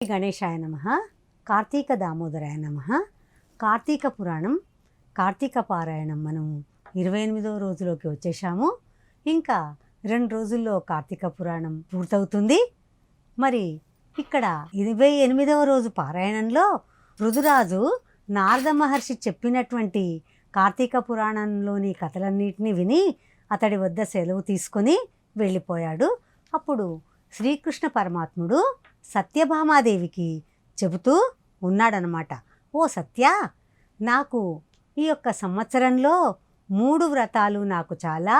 గణేశాయ నమః. కార్తీక దామోదరాయ నమః. కార్తీక పురాణం కార్తీక పారాయణం మనం 28వ రోజులోకి వచ్చేసాము. ఇంకా 2 రోజుల్లో కార్తీక పురాణం పూర్తవుతుంది. మరి ఇక్కడ 28వ రోజు పారాయణంలో రుదురాజు నారద మహర్షి చెప్పినటువంటి కార్తీక పురాణంలోని కథలన్నిటినీ విని అతడి వద్ద సెలవు తీసుకొని వెళ్ళిపోయాడు. అప్పుడు శ్రీకృష్ణ పరమాత్ముడు సత్యభామాదేవికి చెబుతూ ఉన్నాడనమాట. ఓ సత్య, నాకు ఈ యొక్క సంవత్సరంలో 3 వ్రతాలు నాకు చాలా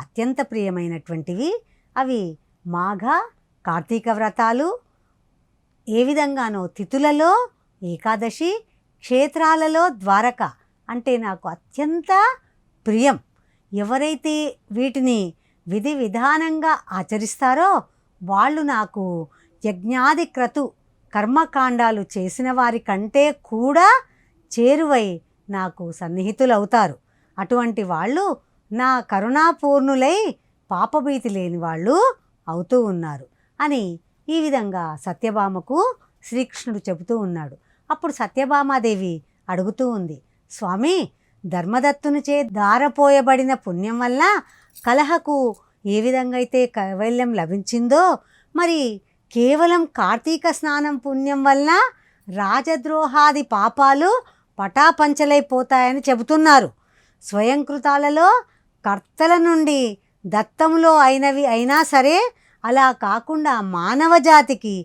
అత్యంత ప్రియమైనటువంటివి. అవి మాఘ కార్తీక వ్రతాలు. ఏ విధంగానో తిథులలో ఏకాదశి, క్షేత్రాలలో ద్వారక అంటే నాకు అత్యంత ప్రియం. ఎవరైతే వీటిని విధి విధానంగా ఆచరిస్తారో వాళ్ళు నాకు యజ్ఞాది క్రతు కర్మకాండాలు చేసిన వారి కంటే కూడా చేరువై నాకు సన్నిహితులవుతారు. అటువంటి వాళ్ళు నా కరుణాపూర్ణులై పాపభీతి లేని వాళ్ళు అవుతూ ఉన్నారు అని ఈ విధంగా సత్యభామకు శ్రీకృష్ణుడు చెబుతూ ఉన్నాడు. అప్పుడు సత్యభామాదేవి అడుగుతూ ఉంది, స్వామి, ధర్మదత్తునిచే దారపోయబడిన పుణ్యం వల్ల కలహకు ఏ విధంగా అయితే కైవల్యం లభించిందో, మరి కేవలం కార్తీక స్నానం పుణ్యం వల్ల రాజద్రోహాది పాపాలు పటాపంచలైపోతాయని చెబుతున్నారు. స్వయంకృతాలలో కర్తల నుండి దత్తములో అయినవి అయినా సరే అలా కాకుండా మానవ జాతికి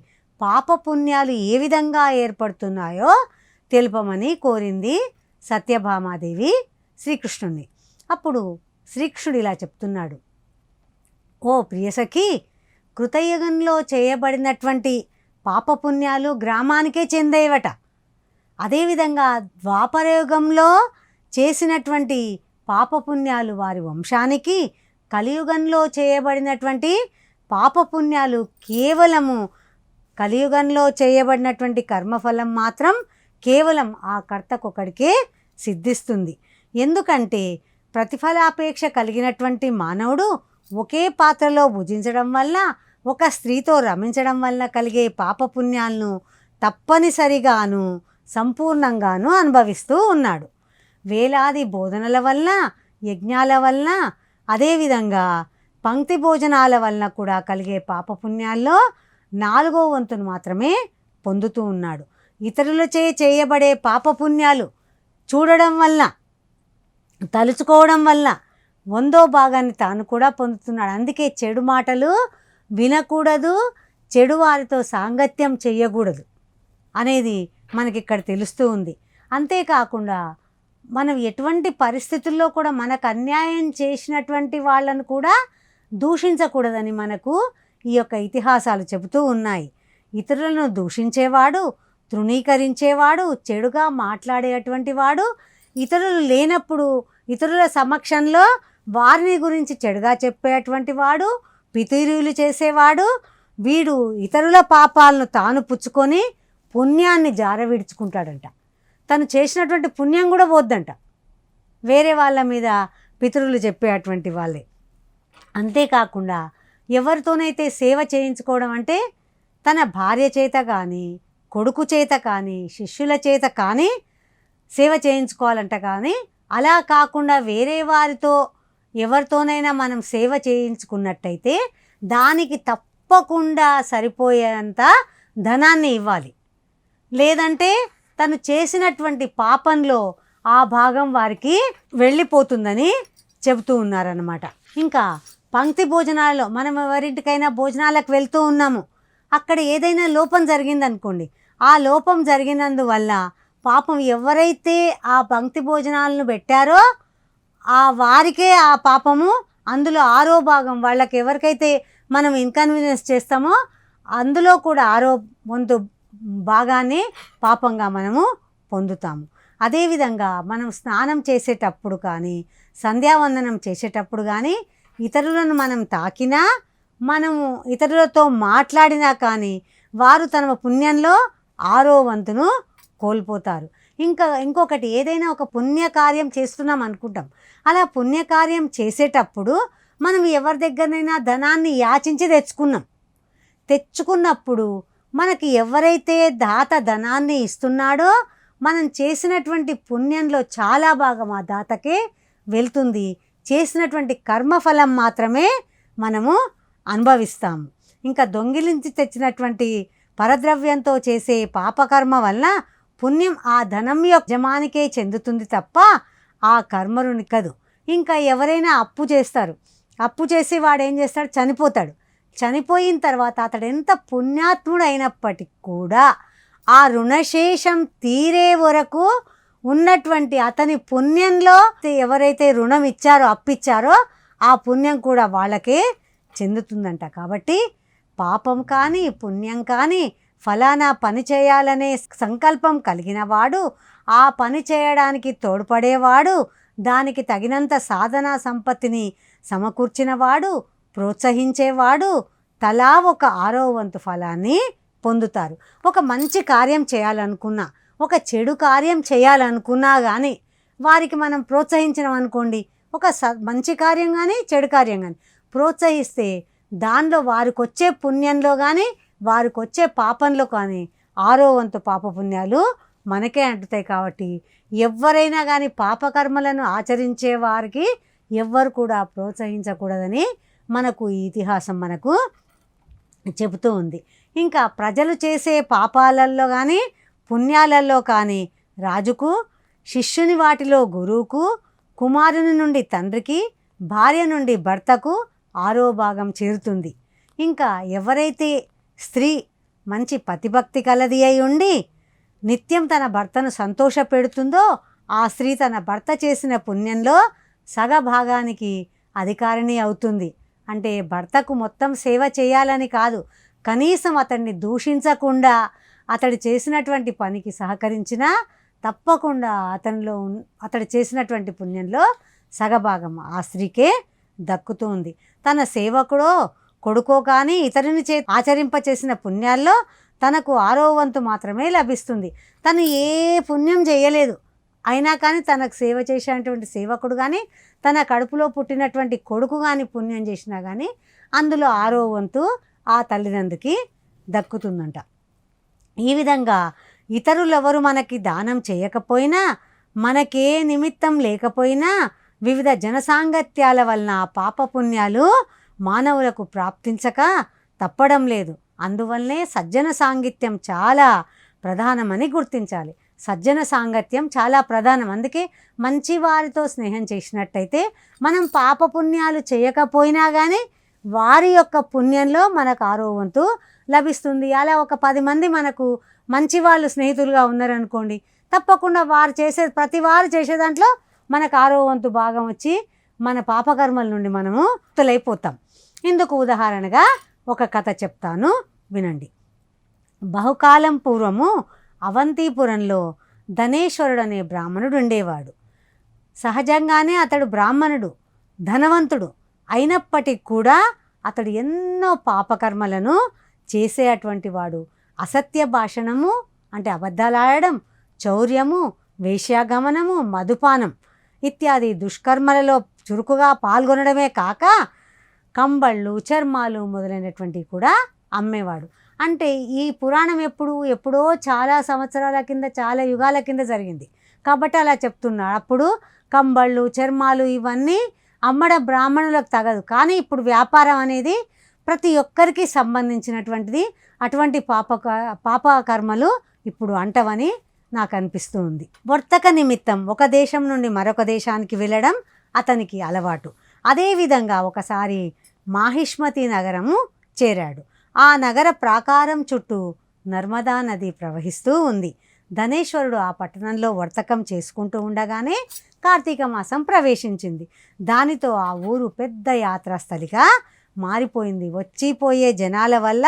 పాపపుణ్యాలు ఏ విధంగా ఏర్పడుతున్నాయో తెలుపమని కోరింది సత్యభామాదేవి శ్రీకృష్ణుణ్ణి. అప్పుడు శ్రీకృష్ణుడు ఇలా చెప్తున్నాడు, ఓ ప్రియసఖి, కృతయుగంలో చేయబడినటువంటి పాపపుణ్యాలు గ్రామానికే చెందేవట. అదేవిధంగా ద్వాపరయుగంలో చేసినటువంటి పాపపుణ్యాలు వారి వంశానికి, కలియుగంలో చేయబడినటువంటి పాపపుణ్యాలు కేవలము కలియుగంలో చేయబడినటువంటి కర్మఫలం మాత్రం కేవలం ఆ కర్తకొకడికే సిద్ధిస్తుంది. ఎందుకంటే ప్రతిఫలాపేక్ష కలిగినటువంటి మానవుడు ఒకే పాత్రలో భుజించడం వల్ల, ఒక స్త్రీతో రమించడం వల్ల కలిగే పాపపుణ్యాలను తప్పనిసరిగాను సంపూర్ణంగాను అనుభవిస్తూ ఉన్నాడు. వేలాది బోధనల వల్ల, యజ్ఞాల వల్ల, అదేవిధంగా పంక్తి భోజనాల వలన కూడా కలిగే పాపపుణ్యాల్లో 4వ వంతును మాత్రమే పొందుతూ ఉన్నాడు. ఇతరులచే చేయబడే పాపపుణ్యాలు చూడడం వల్ల, తలుచుకోవడం వల్ల 100వ భాగాన్ని తాను కూడా పొందుతున్నాడు. అందుకే చెడు మాటలు వినకూడదు, చెడు వారితో సాంగత్యం చెయ్యకూడదు అనేది మనకి ఇక్కడ తెలుస్తూ ఉంది. అంతేకాకుండా మనం ఎటువంటి పరిస్థితుల్లో కూడా మనకు అన్యాయం చేసినటువంటి వాళ్ళను కూడా దూషించకూడదని మనకు ఈ యొక్క ఇతిహాసాలు చెబుతూ ఉన్నాయి. ఇతరులను దూషించేవాడు, తృణీకరించేవాడు, చెడుగా మాట్లాడేటువంటి వాడు, ఇతరులు లేనప్పుడు ఇతరుల సమక్షంలో వారిని గురించి చెడుగా చెప్పేటువంటి వాడు, పితూరీలు చేసేవాడు, వీడు ఇతరుల పాపాలను తాను పుచ్చుకొని పుణ్యాన్ని జారవిడుచుకుంటాడంట. తను చేసినటువంటి పుణ్యం కూడా పోద్దంట, వేరే వాళ్ళ మీద పితరులు చెప్పేటువంటి వాళ్ళే. అంతేకాకుండా ఎవరితోనైతే సేవ చేయించుకోవడం అంటే తన భార్య చేత కానీ, కొడుకు చేత కానీ, శిష్యుల చేత కానీ సేవ చేయించుకోవాలంట. కానీ అలా కాకుండా వేరే వారితో ఎవరితోనైనా మనం సేవ చేయించుకున్నట్టయితే దానికి తప్పకుండా సరిపోయేంత ధనాన్ని ఇవ్వాలి. లేదంటే తను చేసినటువంటి పాపంలో ఆ భాగం వారికి వెళ్ళిపోతుందని చెబుతూ ఉన్నారన్నమాట. ఇంకా పంక్తి భోజనాలలో మనం ఎవరింటికైనా భోజనాలకు వెళ్తూ ఉన్నాము, అక్కడ ఏదైనా లోపం జరిగిందనుకోండి, ఆ లోపం జరిగినందువల్ల పాపం ఎవరైతే ఆ పంక్తి భోజనాలను పెట్టారో ఆ వారికే ఆ పాపము, అందులో 6వ భాగం వాళ్ళకి ఎవరికైతే మనం ఇన్కన్వీనియన్స్ చేస్తామో అందులో కూడా 6వ వంతు భాగాన్ని పాపంగా మనము పొందుతాము. అదేవిధంగా మనం స్నానం చేసేటప్పుడు కానీ, సంధ్యావందనం చేసేటప్పుడు కానీ, ఇతరులను మనం తాకినా, మనము ఇతరులతో మాట్లాడినా కానీ వారు తమ పుణ్యంలో 6వ వంతును కోల్పోతారు. ఇంకొకటి, ఏదైనా ఒక పుణ్యకార్యం చేస్తున్నాం అనుకుంటాం, అలా పుణ్యకార్యం చేసేటప్పుడు మనం ఎవరి దగ్గరనైనా ధనాన్ని యాచించి తెచ్చుకున్నప్పుడు మనకి ఎవరైతే దాత ధనాన్ని ఇస్తున్నాడో మనం చేసినటువంటి పుణ్యంలో చాలా భాగం ఆ దాతకే వెళ్తుంది. చేసినటువంటి కర్మఫలం మాత్రమే మనము అనుభవిస్తాము. ఇంకా దొంగిలించి తెచ్చినటువంటి పరద్రవ్యంతో చేసే పాపకర్మ వలన పుణ్యం ఆ ధనం యొక్క యజమానికే చెందుతుంది తప్ప ఆ కర్మరుని కదు. ఇంకా ఎవరైనా అప్పు చేస్తారు, అప్పు చేసి వాడు ఏం చేస్తాడు, చనిపోతాడు. చనిపోయిన తర్వాత అతడు ఎంత పుణ్యాత్ముడు అయినప్పటికీ కూడా ఆ రుణశేషం తీరే వరకు ఉన్నటువంటి అతని పుణ్యంలో ఎవరైతే రుణం ఇచ్చారో అప్పిచ్చారో ఆ పుణ్యం కూడా వాళ్ళకే చెందుతుందంట. కాబట్టి పాపం కానీ పుణ్యం కానీ ఫలానా పని చేయాలనే సంకల్పం కలిగిన వాడు, ఆ పని చేయడానికి తోడ్పడేవాడు, దానికి తగినంత సాధనా సంపత్తిని సమకూర్చినవాడు, ప్రోత్సహించేవాడు తలా ఒక 6వ వంతు ఫలాన్ని పొందుతారు. ఒక మంచి కార్యం చేయాలనుకున్నా, ఒక చెడు కార్యం చేయాలనుకున్నా కానీ వారికి మనం ప్రోత్సహించినాం అనుకోండి, ఒక మంచి కార్యం కానీ చెడు కార్యం కానీ ప్రోత్సహిస్తే దానిలో వారికి వచ్చే పుణ్యంలో కానీ వారికి వచ్చే పాపంలో కానీ 6వ వంతు పాపపుణ్యాలు మనకే అంటుతాయి. కాబట్టి ఎవరైనా కానీ పాపకర్మలను ఆచరించే వారికి ఎవ్వరు కూడా ప్రోత్సహించకూడదని మనకు ఈ ఇతిహాసం మనకు చెబుతూ ఉంది. ఇంకా ప్రజలు చేసే పాపాలలో కానీ పుణ్యాలలో కానీ రాజుకు, శిష్యుని వాటిలో గురువుకు, కుమారుని నుండి తండ్రికి, భార్య నుండి భర్తకు 6వ భాగం చేరుతుంది. ఇంకా ఎవరైతే స్త్రీ మంచి పతిభక్తి కలది అయి ఉండి నిత్యం తన భర్తను సంతోషపెడుతుందో ఆ స్త్రీ తన భర్త చేసిన పుణ్యంలో సగభాగానికి అధికారిణి అవుతుంది. అంటే భర్తకు మొత్తం సేవ చేయాలని కాదు, కనీసం అతన్ని దూషించకుండా అతడు చేసినటువంటి పనికి సహకరించినా తప్పకుండా అతడు చేసినటువంటి పుణ్యంలో సగభాగం ఆ స్త్రీకే దక్కుతుంది. తన సేవకుడో కొడుకో కానీ ఇతరుని ఆచరింపచేసిన పుణ్యాల్లో తనకు 6వ వంతు మాత్రమే లభిస్తుంది. తను ఏ పుణ్యం చేయలేదు అయినా కానీ తనకు సేవ చేసేటువంటి సేవకుడు కానీ తన కడుపులో పుట్టినటువంటి కొడుకు కానీ పుణ్యం చేసినా కానీ అందులో 6వ వంతు ఆ తల్లిదండ్రికి దక్కుతుందంట. ఈ విధంగా ఇతరులెవరు మనకి దానం చేయకపోయినా, మనకే నిమిత్తం లేకపోయినా వివిధ జనసాంగత్యాల వలన పాపపుణ్యాలు మానవులకు ప్రాప్తించక తప్పడం లేదు. అందువల్లనే సజ్జన సాంగత్యం చాలా ప్రధానమని గుర్తించాలి. సజ్జన సాంగత్యం చాలా ప్రధానం. అందుకే మంచి వారితో స్నేహం చేసినట్టయితే మనం పాపపుణ్యాలు చేయకపోయినా కానీ వారి యొక్క పుణ్యంలో మనకు 6వ వంతు లభిస్తుంది. అలా ఒక 10 మంది మనకు మంచి వాళ్ళు స్నేహితులుగా ఉన్నారనుకోండి, తప్పకుండా ప్రతి వారు చేసే దాంట్లో మనకు 6వ వంతు భాగం వచ్చి మన పాపకర్మల నుండి మనము ముక్తులైపోతాం. ఇందుకు ఉదాహరణగా ఒక కథ చెప్తాను, వినండి. బహుకాలం పూర్వము అవంతిపురంలో ధనేశ్వరుడు అనే బ్రాహ్మణుడు ఉండేవాడు. సహజంగానే అతడు బ్రాహ్మణుడు, ధనవంతుడు అయినప్పటికీ కూడా అతడు ఎన్నో పాపకర్మలను చేసేటువంటి వాడు. అసత్య భాషణము అంటే అబద్ధాలాడడం, చౌర్యము, వేశ్యాగమనము, మధుపానం ఇత్యాది దుష్కర్మలలో చురుకుగా పాల్గొనడమే కాక కంబళ్ళు, చర్మాలు మొదలైనటువంటివి కూడా అమ్మేవాడు. అంటే ఈ పురాణం ఎప్పుడో చాలా సంవత్సరాల కింద, చాలా యుగాల కింద జరిగింది కాబట్టి అలా చెప్తున్నాడు. అప్పుడు కంబళ్ళు, చర్మాలు ఇవన్నీ అమ్మడం బ్రాహ్మణులకు తగదు. కానీ ఇప్పుడు వ్యాపారం అనేది ప్రతి ఒక్కరికి సంబంధించినటువంటిది. అటువంటి పాపకర్మలు ఇప్పుడు అంటవని నాకు అనిపిస్తూ ఉంది. వర్తక నిమిత్తం ఒక దేశం నుండి మరొక దేశానికి వెళ్ళడం అతనికి అలవాటు. అదేవిధంగా ఒకసారి మాహిష్మతి నగరము చేరాడు. ఆ నగర ప్రాకారం చుట్టూ నర్మదా నది ప్రవహిస్తూ ఉంది. ధనేశ్వరుడు ఆ పట్టణంలో వర్తకం చేసుకుంటూ ఉండగానే కార్తీక మాసం ప్రవేశించింది. దానితో ఆ ఊరు పెద్ద యాత్రాస్థలిగా మారిపోయింది. వచ్చిపోయే జనాల వల్ల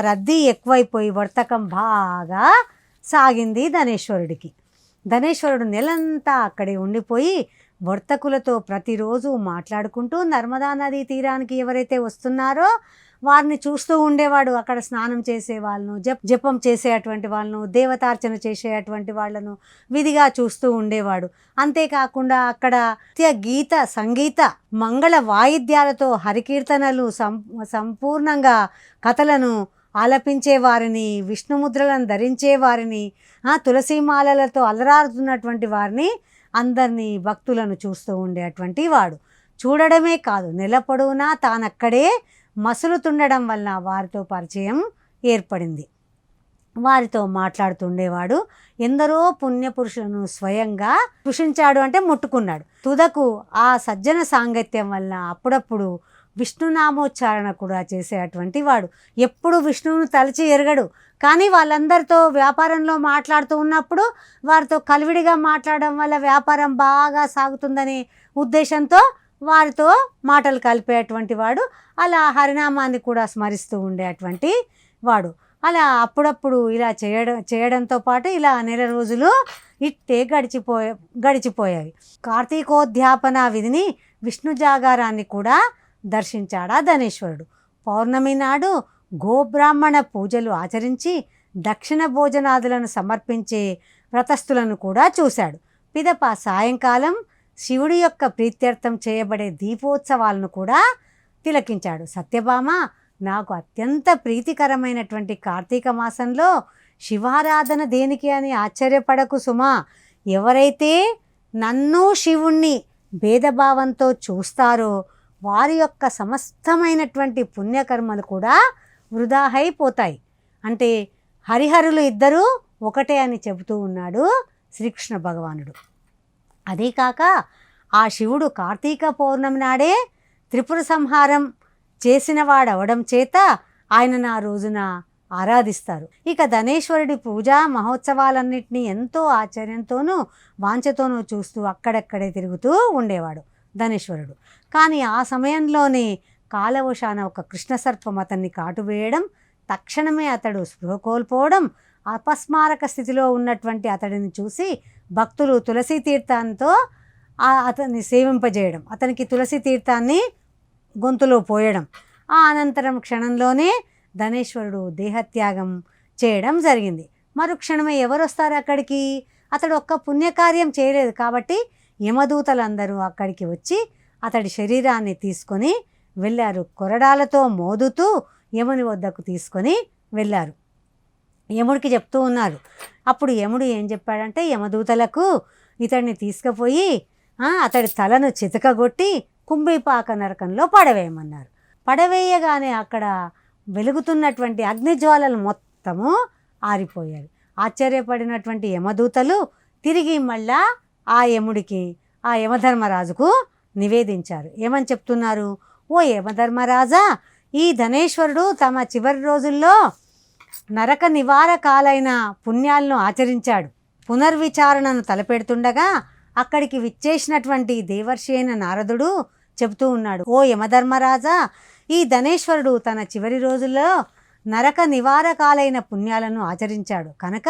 రద్దీ ఎక్కువైపోయి వర్తకం బాగా సాగింది ధనేశ్వరుడికి. ధనేశ్వరుడు నెలంతా అక్కడే ఉండిపోయి వర్తకులతో ప్రతిరోజు మాట్లాడుకుంటూ నర్మదా నదీ తీరానికి ఎవరైతే వస్తున్నారో వారిని చూస్తూ ఉండేవాడు. అక్కడ స్నానం చేసే వాళ్ళను, జపం చేసేటువంటి వాళ్ళను, దేవతార్చన చేసేటువంటి వాళ్ళను విధిగా చూస్తూ ఉండేవాడు. అంతేకాకుండా అక్కడ గీత, సంగీత, మంగళ వాయిద్యాలతో హరికీర్తనలు, సంపూర్ణంగా కథలను ఆలపించే వారిని, విష్ణుముద్రలను ధరించే వారిని, తులసీమాలలతో అలరారుతున్నటువంటి వారిని అందరినీ భక్తులను చూస్తూ ఉండేటువంటి వాడు. చూడడమే కాదు, నెల పొడవునా తానక్కడే మసులుతుండడం వల్ల వారితో పరిచయం ఏర్పడింది. వారితో మాట్లాడుతుండేవాడు. ఎందరో పుణ్యపురుషులను స్వయంగా స్పృశించాడు, అంటే ముట్టుకున్నాడు. తుదకు ఆ సజ్జన సాంగత్యం వల్ల అప్పుడప్పుడు విష్ణునామోచ్చారణ కూడా చేసేటువంటి వాడు. ఎప్పుడు విష్ణువును తలచి ఎరగడు, కానీ వాళ్ళందరితో వ్యాపారంలో మాట్లాడుతూ ఉన్నప్పుడు వారితో కలివిడిగా మాట్లాడడం వల్ల వ్యాపారం బాగా సాగుతుందనే ఉద్దేశంతో వారితో మాటలు కలిపేటువంటి వాడు. అలా హరినామాన్ని కూడా స్మరిస్తూ ఉండేటువంటి వాడు. అలా అప్పుడప్పుడు ఇలా చేయడంతో పాటు ఇలా నెల రోజులు ఇట్టే గడిచిపోయాయి. కార్తీకోద్యాపన విధిని, విష్ణు జాగారాన్ని కూడా దర్శించాడా ధనేశ్వరుడు. పౌర్ణమి నాడు గోబ్రాహ్మణ పూజలు ఆచరించి దక్షిణ భోజనాదులను సమర్పించే వ్రతస్థులను కూడా చూశాడు. పిదప సాయంకాలం శివుడి యొక్క ప్రీత్యర్థం చేయబడే దీపోత్సవాలను కూడా తిలకించాడు. సత్యభామ, నాకు అత్యంత ప్రీతికరమైనటువంటి కార్తీక మాసంలో శివారాధన దేనికి అని ఆశ్చర్యపడకు సుమా. ఎవరైతే నన్ను శివుణ్ణి భేదభావంతో చూస్తారో వారి యొక్క సమస్తమైనటువంటి పుణ్యకర్మలు కూడా వృధా అయిపోతాయి. అంటే హరిహరులు ఇద్దరూ ఒకటే అని చెబుతూ ఉన్నాడు శ్రీకృష్ణ భగవానుడు. అదే కాక ఆ శివుడు కార్తీక పౌర్ణమి నాడే త్రిపుర సంహారం చేసినవాడవడం చేత ఆయనను ఆ రోజున ఆరాధిస్తారు. ఇక ధనేశ్వరుడి పూజా మహోత్సవాలన్నింటినీ ఎంతో ఆశ్చర్యంతోనూ వాంఛతోనూ చూస్తూ అక్కడక్కడే తిరుగుతూ ఉండేవాడు ధనేశ్వరుడు. కానీ ఆ సమయంలోనే కాలవశాన ఒక కృష్ణసర్పం అతన్ని కాటువేయడం, తక్షణమే అతడు స్పృహ కోల్పోవడం, అపస్మారక స్థితిలో ఉన్నటువంటి అతడిని చూసి భక్తులు తులసి తీర్థంతో అతన్ని సేవింపజేయడం, అతనికి తులసి తీర్థాన్ని గొంతులో పోయడం, ఆ అనంతరం క్షణంలోనే ధనేశ్వరుడు దేహత్యాగం చేయడం జరిగింది. మరుక్షణమే ఎవరు వస్తారు అక్కడికి? అతడు ఒక్క పుణ్యకార్యం చేయలేదు కాబట్టి యమదూతలందరూ అక్కడికి వచ్చి అతడి శరీరాన్ని తీసుకొని వెళ్ళారు. కొరడాలతో మోదుతూ యముని వద్దకు తీసుకొని వెళ్ళారు. యముడికి చెప్తూ ఉన్నారు. అప్పుడు యముడు ఏం చెప్పాడంటే, యమదూతలకు ఇతడిని తీసుకుపోయి అతడి తలను చితకగొట్టి కుంభీపాక నరకంలో పడవేయమన్నారు. పడవేయగానే అక్కడ వెలుగుతున్నటువంటి అగ్నిజ్వాలలు మొత్తము ఆరిపోయాయి. ఆశ్చర్యపడినటువంటి యమదూతలు తిరిగి మళ్ళా ఆ యముడికి, ఆ యమధర్మరాజుకు నివేదించారు. ఏమని చెప్తున్నారు? ఓ యమధర్మరాజా, ఈ ధనేశ్వరుడు తమ చివరి రోజుల్లో నరక నివారకాలైన పుణ్యాలను ఆచరించాడు. పునర్విచారణను తలపెడుతుండగా అక్కడికి విచ్చేసినటువంటి దేవర్షి అయిన నారదుడు చెబుతూ ఉన్నాడు, ఓ యమధర్మరాజా, ఈ ధనేశ్వరుడు తన చివరి రోజుల్లో నరక నివారకాలైన పుణ్యాలను ఆచరించాడు కనుక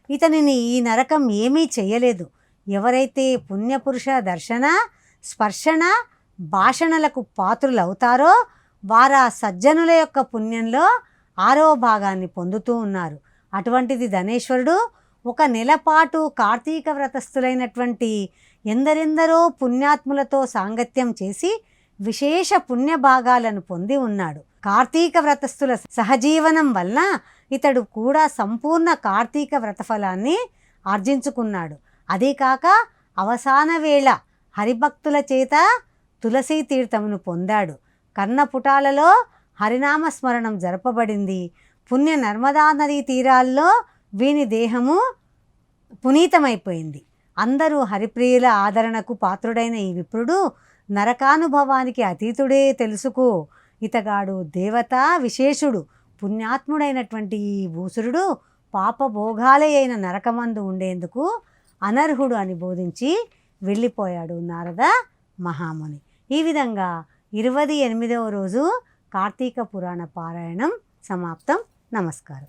ఇతనిని ఈ నరకం ఏమీ చెయ్యలేదు. ఎవరైతే పుణ్యపురుష దర్శన, స్పర్శన, భాషణలకు పాత్రులవుతారో వారా సజ్జనుల యొక్క పుణ్యంలో 6వ భాగాన్ని పొందుతూ ఉన్నారు. అటువంటిది ధనేశ్వరుడు ఒక నెల పాటు కార్తీక వ్రతస్థులైనటువంటి ఎందరెందరో పుణ్యాత్ములతో సాంగత్యం చేసి విశేష పుణ్య భాగాలను పొంది ఉన్నాడు. కార్తీక వ్రతస్థుల సహజీవనం వలన ఇతడు కూడా సంపూర్ణ కార్తీక వ్రతఫలాన్ని ఆర్జించుకున్నాడు. అదే కాక అవసాన వేళ హరిభక్తుల చేత తులసీ తీర్థమును పొందాడు. కర్ణపుటాలలో హరినామస్మరణం జరపబడింది. పుణ్య నర్మదా నదీ తీరాల్లో వీని దేహము పునీతమైపోయింది. అందరూ హరిప్రియుల ఆదరణకు పాత్రుడైన ఈ విప్రుడు నరకానుభవానికి అతీతుడే తెలుసుకో. ఇతగాడు దేవతా విశేషుడు, పుణ్యాత్ముడైనటువంటి ఈ భూసురుడు పాపభోగాలే అయిన నరకమందు ఉండేందుకు అనర్హుడు అని బోధించి వెళ్ళిపోయాడు నారద మహాముని. ఈ విధంగా 28వ రోజు కార్తీక పురాణ పారాయణం సమాప్తం. నమస్కారం.